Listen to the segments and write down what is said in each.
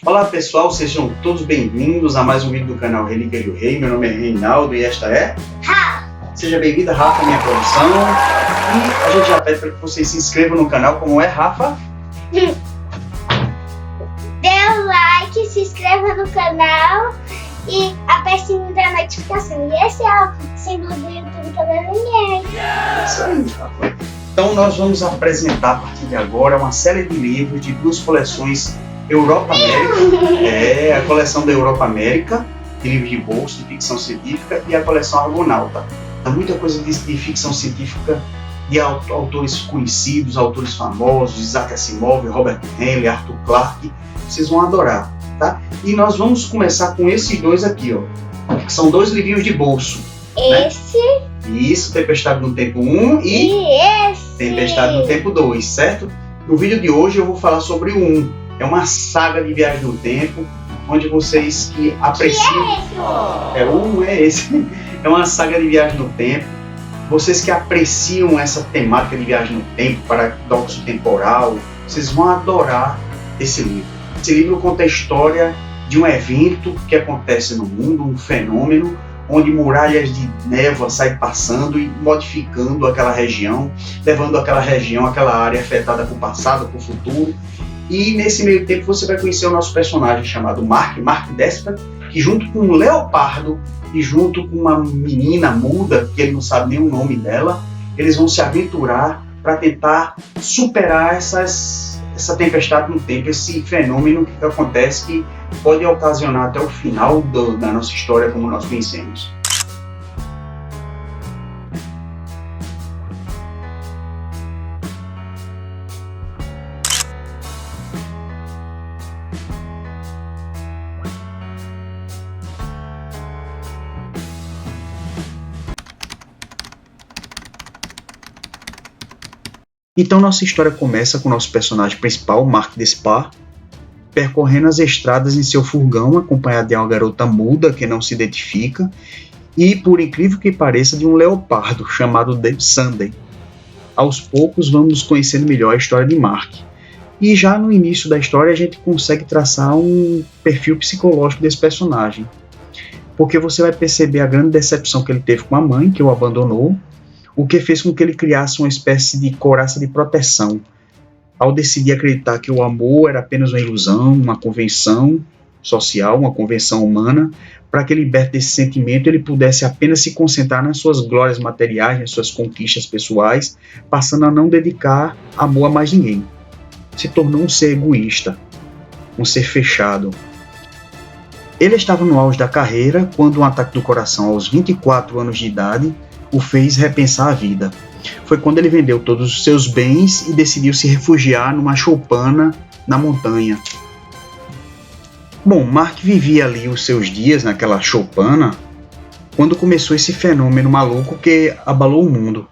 Olá pessoal, sejam todos bem-vindos a mais um vídeo do canal Relíquias do Rei. Meu nome é Reinaldo e esta é Rafa. Seja bem-vinda, Rafa, minha produção. E a gente já pede para que vocês se inscrevam no canal, como é, Rafa? Dê um like, se inscreva no canal e aperte o sininho da notificação. E esse é o símbolo do YouTube também. Isso aí, Rafa. Então nós vamos apresentar a partir de agora uma série de livros de duas coleções Europa América, a coleção da Europa América, de livros de bolso, de ficção científica, e a coleção Argonauta. Há muita coisa de ficção científica, de autores conhecidos, autores famosos, Isaac Asimov, Robert Heinlein, Arthur Clarke, vocês vão adorar, tá? E nós vamos começar com esses dois aqui, ó, que são dois livrinhos de bolso. Esse, né? Isso, Tempestade no Tempo 1 e esse. Tempestade no Tempo 2, certo? No vídeo de hoje eu vou falar sobre o 1. É uma saga de viagem no tempo, onde vocês que apreciam... esse. É uma saga de viagem no tempo. Vocês que apreciam essa temática de viagem no tempo, paradoxo temporal, vocês vão adorar esse livro. Esse livro conta a história de um evento que acontece no mundo, um fenômeno, onde muralhas de névoa saem passando e modificando aquela região, levando aquela região, aquela área afetada para o passado, para o futuro. E nesse meio tempo você vai conhecer o nosso personagem chamado Mark Déspota, que junto com um leopardo e junto com uma menina muda, que ele não sabe nem o nome dela, eles vão se aventurar para tentar superar essa tempestade no tempo, esse fenômeno que acontece, que pode ocasionar até o final da nossa história como nós conhecemos. Então nossa história começa com o nosso personagem principal, Mark Déspota, percorrendo as estradas em seu furgão, acompanhado de uma garota muda que não se identifica, e, por incrível que pareça, de um leopardo chamado Sunday. Aos poucos vamos conhecendo melhor a história de Mark. E já no início da história a gente consegue traçar um perfil psicológico desse personagem. Porque você vai perceber a grande decepção que ele teve com a mãe, que o abandonou, o que fez com que ele criasse uma espécie de couraça de proteção, ao decidir acreditar que o amor era apenas uma ilusão, uma convenção social, uma convenção humana. Para que, liberto desse sentimento, ele pudesse apenas se concentrar nas suas glórias materiais, nas suas conquistas pessoais, passando a não dedicar amor a mais ninguém. Se tornou um ser egoísta, um ser fechado. Ele estava no auge da carreira quando um ataque do coração aos 24 anos de idade o fez repensar a vida. Foi quando ele vendeu todos os seus bens e decidiu se refugiar numa choupana na montanha. Bom, Mark vivia ali os seus dias naquela choupana quando começou esse fenômeno maluco que abalou o mundo,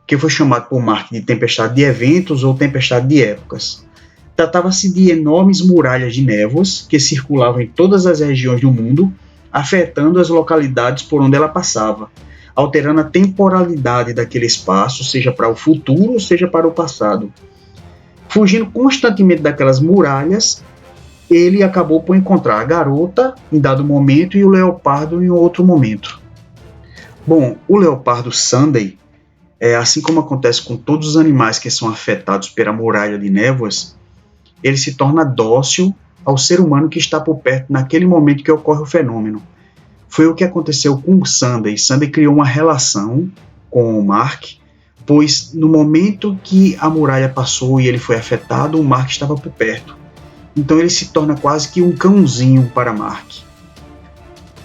que foi chamado por Mark de tempestade de eventos ou tempestade de épocas. Tratava-se de enormes muralhas de névoas que circulavam em todas as regiões do mundo, afetando as localidades por onde ela passava, alterando a temporalidade daquele espaço, seja para o futuro, seja para o passado. Fugindo constantemente daquelas muralhas, ele acabou por encontrar a garota em dado momento e o leopardo em outro momento. Bom, o leopardo Sunday, assim como acontece com todos os animais que são afetados pela muralha de névoas, ele se torna dócil ao ser humano que está por perto naquele momento que ocorre o fenômeno. Foi o que aconteceu com o Sunday. Sunday criou uma relação com o Mark, pois no momento que a muralha passou e ele foi afetado, o Mark estava por perto. Então ele se torna quase que um cãozinho para Mark.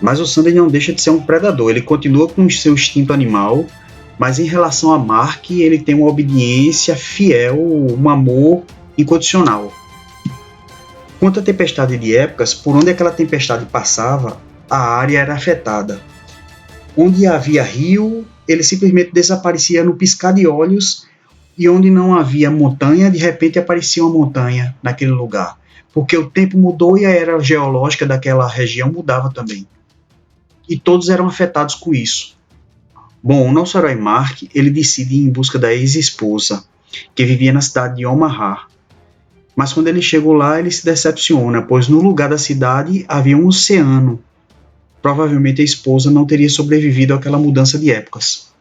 Mas o Sunday não deixa de ser um predador. Ele continua com o seu instinto animal, mas em relação a Mark, ele tem uma obediência fiel, um amor incondicional. Quanto à tempestade de épocas, por onde aquela tempestade passava, a área era afetada. Onde havia rio, ele simplesmente desaparecia no piscar de olhos, e onde não havia montanha, de repente aparecia uma montanha naquele lugar, porque o tempo mudou e a era geológica daquela região mudava também. E todos eram afetados com isso. Bom, o nosso herói Mark, ele decide ir em busca da ex-esposa, que vivia na cidade de Omaha. Mas quando ele chegou lá, ele se decepciona, pois no lugar da cidade havia um oceano. Provavelmente a esposa não teria sobrevivido àquela mudança de épocas.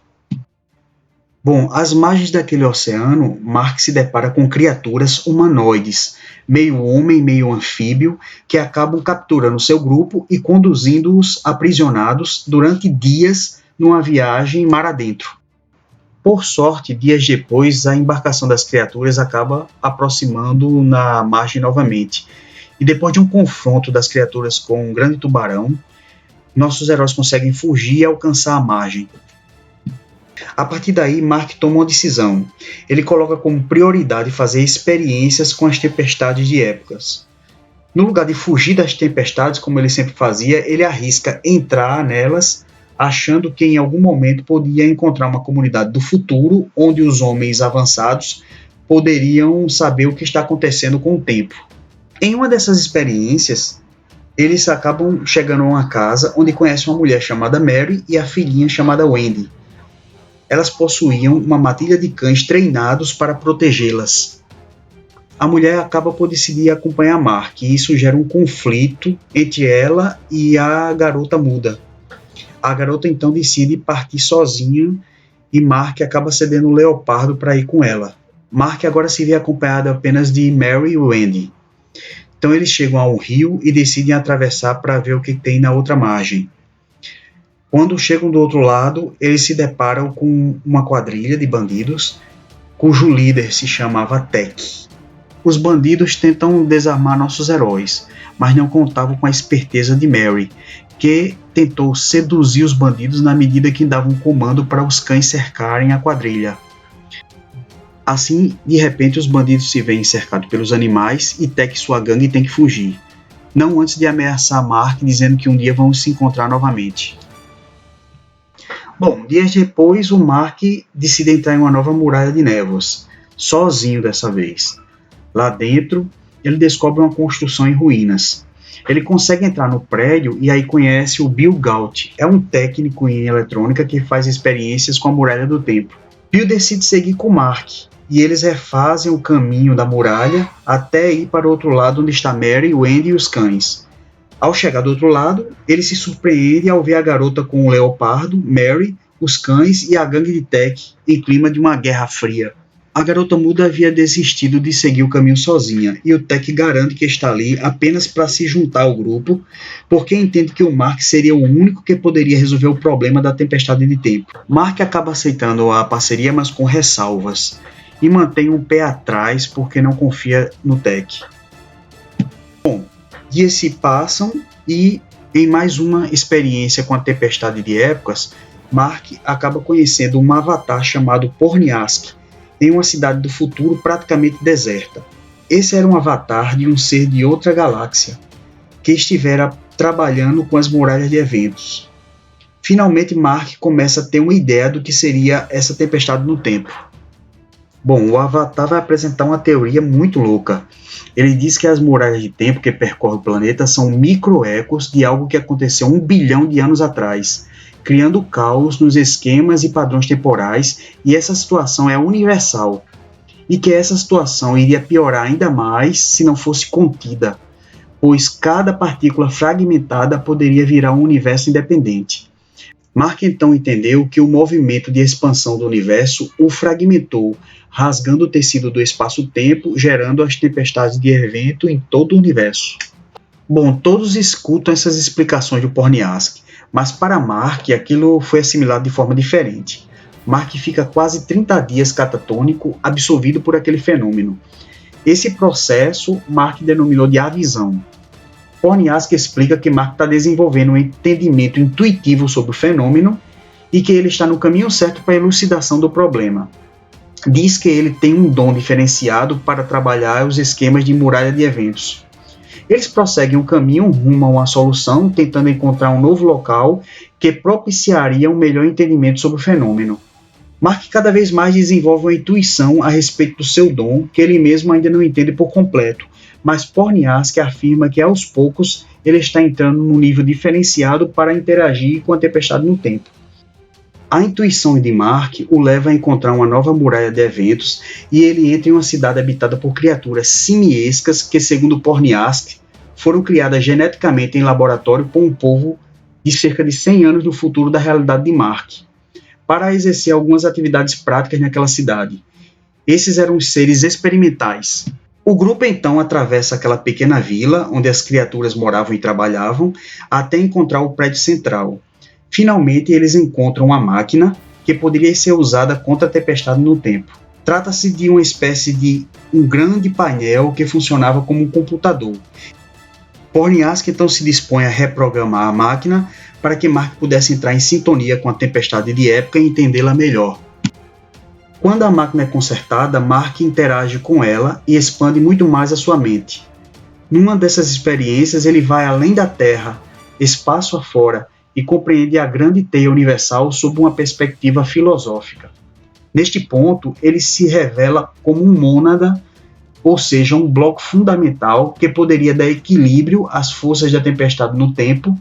Bom, às margens daquele oceano, Mark se depara com criaturas humanoides, meio homem, meio anfíbio, que acabam capturando seu grupo e conduzindo-os aprisionados durante dias numa viagem mar adentro. Por sorte, dias depois, a embarcação das criaturas acaba aproximando na margem novamente. E depois de um confronto das criaturas com um grande tubarão, nossos heróis conseguem fugir e alcançar a margem. A partir daí, Mark toma uma decisão. Ele coloca como prioridade fazer experiências com as tempestades de épocas. No lugar de fugir das tempestades, como ele sempre fazia, ele arrisca entrar nelas, achando que em algum momento podia encontrar uma comunidade do futuro, onde os homens avançados poderiam saber o que está acontecendo com o tempo. Em uma dessas experiências, eles acabam chegando a uma casa onde conhecem uma mulher chamada Mary e a filhinha chamada Wendy. Elas possuíam uma matilha de cães treinados para protegê-las. A mulher acaba por decidir acompanhar Mark, e isso gera um conflito entre ela e a garota muda. A garota então decide partir sozinha e Mark acaba cedendo o leopardo para ir com ela. Mark agora se vê acompanhado apenas de Mary e Wendy. Então eles chegam a um rio e decidem atravessar para ver o que tem na outra margem. Quando chegam do outro lado, eles se deparam com uma quadrilha de bandidos, cujo líder se chamava Tech. Os bandidos tentam desarmar nossos heróis, mas não contavam com a esperteza de Mary, que tentou seduzir os bandidos na medida que dava um comando para os cães cercarem a quadrilha. Assim, de repente, os bandidos se veem cercados pelos animais e Tech e sua gangue têm que fugir, não antes de ameaçar Mark, dizendo que um dia vão se encontrar novamente. Bom, dias depois, o Mark decide entrar em uma nova muralha de névoas, sozinho dessa vez. Lá dentro, ele descobre uma construção em ruínas. Ele consegue entrar no prédio e aí conhece o Bill Gaut. É um técnico em eletrônica que faz experiências com a muralha do tempo. Bill decide seguir com Mark e eles refazem o caminho da muralha até ir para o outro lado onde está Mary, Wendy e os cães. Ao chegar do outro lado, ele se surpreende ao ver a garota com o leopardo, Mary, os cães e a gangue de Tech em clima de uma guerra fria. A garota muda havia desistido de seguir o caminho sozinha, e o Tech garante que está ali apenas para se juntar ao grupo, porque entende que o Mark seria o único que poderia resolver o problema da tempestade de tempo. Mark acaba aceitando a parceria, mas com ressalvas, e mantém um pé atrás porque não confia no Tech. Bom, dias se passam e, em mais uma experiência com a tempestade de épocas, Mark acaba conhecendo um avatar chamado Porniask, em uma cidade do futuro praticamente deserta. Esse era um avatar de um ser de outra galáxia, que estivera trabalhando com as muralhas de eventos. Finalmente Mark começa a ter uma ideia do que seria essa tempestade no tempo. Bom, o avatar vai apresentar uma teoria muito louca. Ele diz que as muralhas de tempo que percorrem o planeta são microecos de algo que aconteceu 1 bilhão de anos atrás, criando caos nos esquemas e padrões temporais, e essa situação é universal, e que essa situação iria piorar ainda mais se não fosse contida, pois cada partícula fragmentada poderia virar um universo independente. Mark então entendeu que o movimento de expansão do universo o fragmentou, rasgando o tecido do espaço-tempo, gerando as tempestades de evento em todo o universo. Bom, todos escutam essas explicações do Porniask, mas para Mark aquilo foi assimilado de forma diferente. Mark fica quase 30 dias catatônico, absorvido por aquele fenômeno. Esse processo Mark denominou de avisão. Porniask explica que Mark está desenvolvendo um entendimento intuitivo sobre o fenômeno e que ele está no caminho certo para a elucidação do problema. Diz que ele tem um dom diferenciado para trabalhar os esquemas de muralha de eventos. Eles prosseguem um caminho rumo a uma solução, tentando encontrar um novo local que propiciaria um melhor entendimento sobre o fenômeno. Mark cada vez mais desenvolve uma intuição a respeito do seu dom, que ele mesmo ainda não entende por completo, mas Porniask afirma que aos poucos ele está entrando num nível diferenciado para interagir com a tempestade no tempo. A intuição de Mark o leva a encontrar uma nova muralha de eventos e ele entra em uma cidade habitada por criaturas simiescas que, segundo Porniask, foram criadas geneticamente em laboratório por um povo de cerca de 100 anos no futuro da realidade de Mark, para exercer algumas atividades práticas naquela cidade. Esses eram os seres experimentais. O grupo então atravessa aquela pequena vila onde as criaturas moravam e trabalhavam até encontrar o prédio central. Finalmente, eles encontram uma máquina que poderia ser usada contra a tempestade no tempo. Trata-se de uma espécie de um grande painel que funcionava como um computador. Porniask então se dispõe a reprogramar a máquina para que Mark pudesse entrar em sintonia com a tempestade de época e entendê-la melhor. Quando a máquina é consertada, Mark interage com ela e expande muito mais a sua mente. Numa dessas experiências, ele vai além da Terra, espaço afora, e compreende a grande teia universal sob uma perspectiva filosófica. Neste ponto, ele se revela como um mônada, ou seja, um bloco fundamental que poderia dar equilíbrio às forças da tempestade no tempo.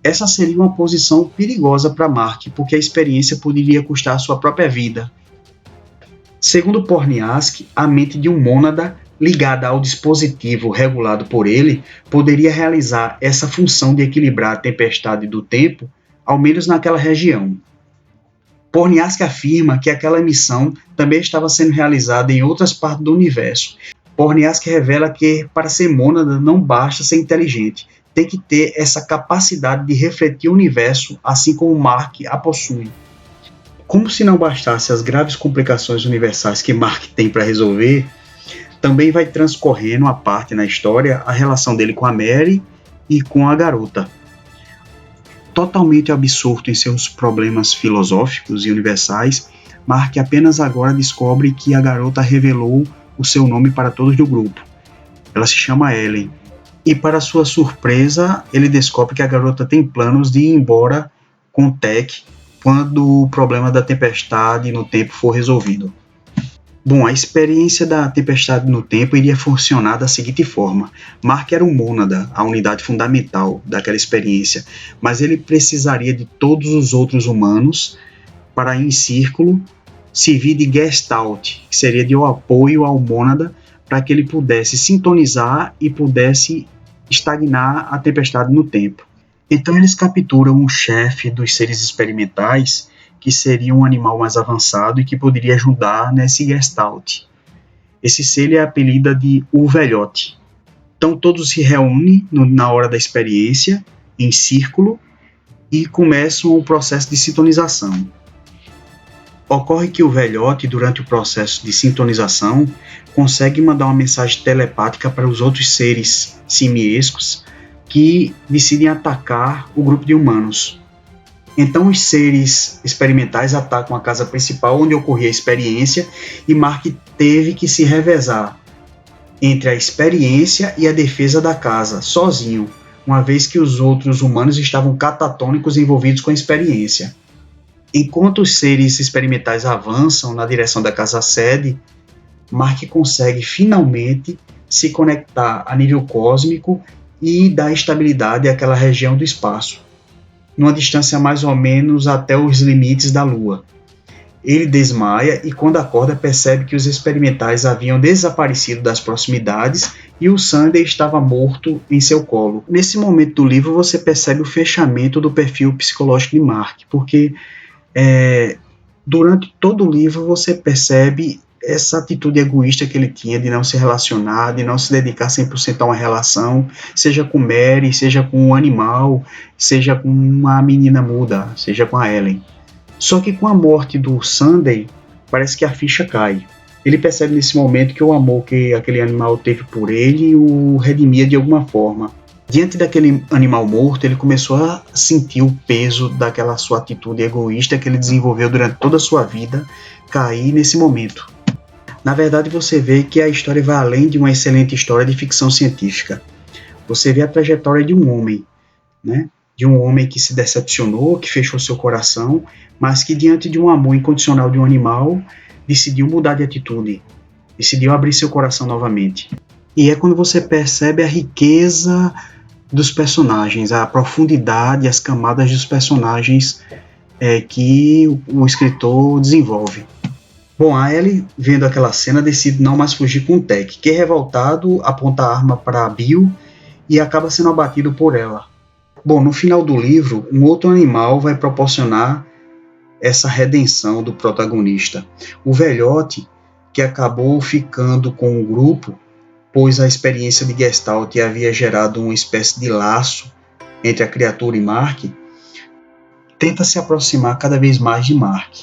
Essa seria uma posição perigosa para Mark, porque a experiência poderia custar sua própria vida. Segundo Porniask, a mente de um mônada ligada ao dispositivo regulado por ele poderia realizar essa função de equilibrar a tempestade do tempo, ao menos naquela região. Porniask afirma que aquela missão também estava sendo realizada em outras partes do universo. Porniask revela que para ser mônada não basta ser inteligente, tem que ter essa capacidade de refletir o universo, assim como Mark a possui. Como se não bastasse as graves complicações universais que Mark tem para resolver, também vai transcorrendo a parte na história a relação dele com a Mary e com a garota. Totalmente absorto em seus problemas filosóficos e universais, Mark apenas agora descobre que a garota revelou o seu nome para todos do grupo. Ela se chama Ellen. E para sua surpresa, ele descobre que a garota tem planos de ir embora com Tech quando o problema da tempestade no tempo for resolvido. Bom, a experiência da tempestade no tempo iria funcionar da seguinte forma. Mark era um mônada, a unidade fundamental daquela experiência, mas ele precisaria de todos os outros humanos para, em círculo, servir de Gestalt, que seria de apoio ao mônada, para que ele pudesse sintonizar e pudesse estagnar a tempestade no tempo. Então eles capturam o chefe dos seres experimentais, que seria um animal mais avançado e que poderia ajudar nesse Gestalt. Esse ser ele é apelida de O Velhote. Então todos se reúnem na hora da experiência, em círculo, e começam o processo de sintonização. Ocorre que o Velhote, durante o processo de sintonização, consegue mandar uma mensagem telepática para os outros seres simiescos que decidem atacar o grupo de humanos. Então os seres experimentais atacam a casa principal onde ocorria a experiência e Mark teve que se revezar entre a experiência e a defesa da casa, sozinho, uma vez que os outros humanos estavam catatônicos envolvidos com a experiência. Enquanto os seres experimentais avançam na direção da casa-sede, Mark consegue finalmente se conectar a nível cósmico e dar estabilidade àquela região do espaço, numa distância mais ou menos até os limites da Lua. Ele desmaia e quando acorda percebe que os experimentais haviam desaparecido das proximidades e o Sunday estava morto em seu colo. Nesse momento do livro você percebe o fechamento do perfil psicológico de Mark, porque durante todo o livro você percebe essa atitude egoísta que ele tinha de não se relacionar, de não se dedicar 100% a uma relação, seja com Mary, seja com um animal, seja com uma menina muda, seja com a Ellen. Só que com a morte do Sunday, parece que a ficha cai. Ele percebe nesse momento que o amor que aquele animal teve por ele o redimia de alguma forma. Diante daquele animal morto, ele começou a sentir o peso daquela sua atitude egoísta que ele desenvolveu durante toda a sua vida cair nesse momento. Na verdade, você vê que a história vai além de uma excelente história de ficção científica. Você vê a trajetória de um homem, né? De um homem que se decepcionou, que fechou seu coração, mas que diante de um amor incondicional de um animal, decidiu mudar de atitude, decidiu abrir seu coração novamente. E é quando você percebe a riqueza dos personagens, a profundidade, as camadas dos personagens que o escritor desenvolve. Bom, a Ellie, vendo aquela cena, decide não mais fugir com o Tech, que revoltado aponta a arma para Bill e acaba sendo abatido por ela. Bom, no final do livro, um outro animal vai proporcionar essa redenção do protagonista. O velhote, que acabou ficando com o grupo, pois a experiência de Gestalt havia gerado uma espécie de laço entre a criatura e Mark, tenta se aproximar cada vez mais de Mark.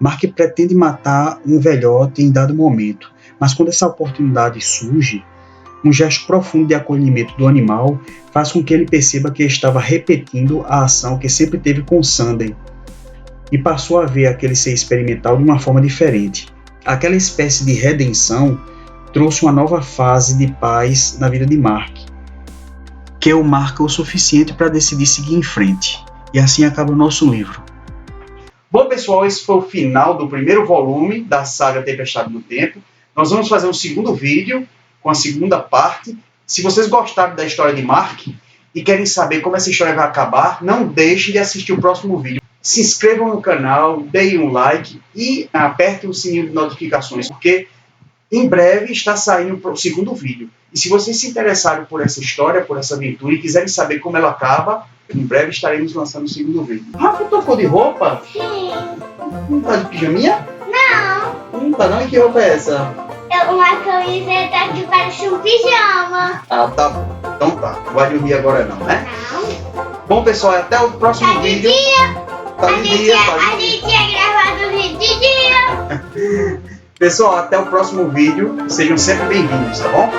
Mark pretende matar um velhote em dado momento, mas quando essa oportunidade surge, um gesto profundo de acolhimento do animal faz com que ele perceba que estava repetindo a ação que sempre teve com Sanden e passou a ver aquele ser experimental de uma forma diferente. Aquela espécie de redenção trouxe uma nova fase de paz na vida de Mark, que o marca o suficiente para decidir seguir em frente. E assim acaba o nosso livro. Bom, pessoal, esse foi o final do primeiro volume da saga Tempestade no Tempo. Nós vamos fazer um segundo vídeo com a segunda parte. Se vocês gostaram da história de Mark e querem saber como essa história vai acabar, não deixem de assistir o próximo vídeo. Se inscrevam no canal, deem um like e apertem o sininho de notificações, porque em breve está saindo o segundo vídeo. E se vocês se interessarem por essa história, por essa aventura e quiserem saber como ela acaba, em breve estaremos lançando o segundo vídeo. Rafa trocou de roupa? Sim. Não tá de pijaminha? Não. Não tá não? E que roupa é essa? Uma camiseta que parece um pijama. Ah, tá bom. Então tá. Não vai dormir agora não, né? Não. Bom, pessoal, até o próximo vídeo. Tá de dia. A gente tinha gravado o vídeo de dia. Pessoal, até o próximo vídeo. Sejam sempre bem-vindos, tá bom?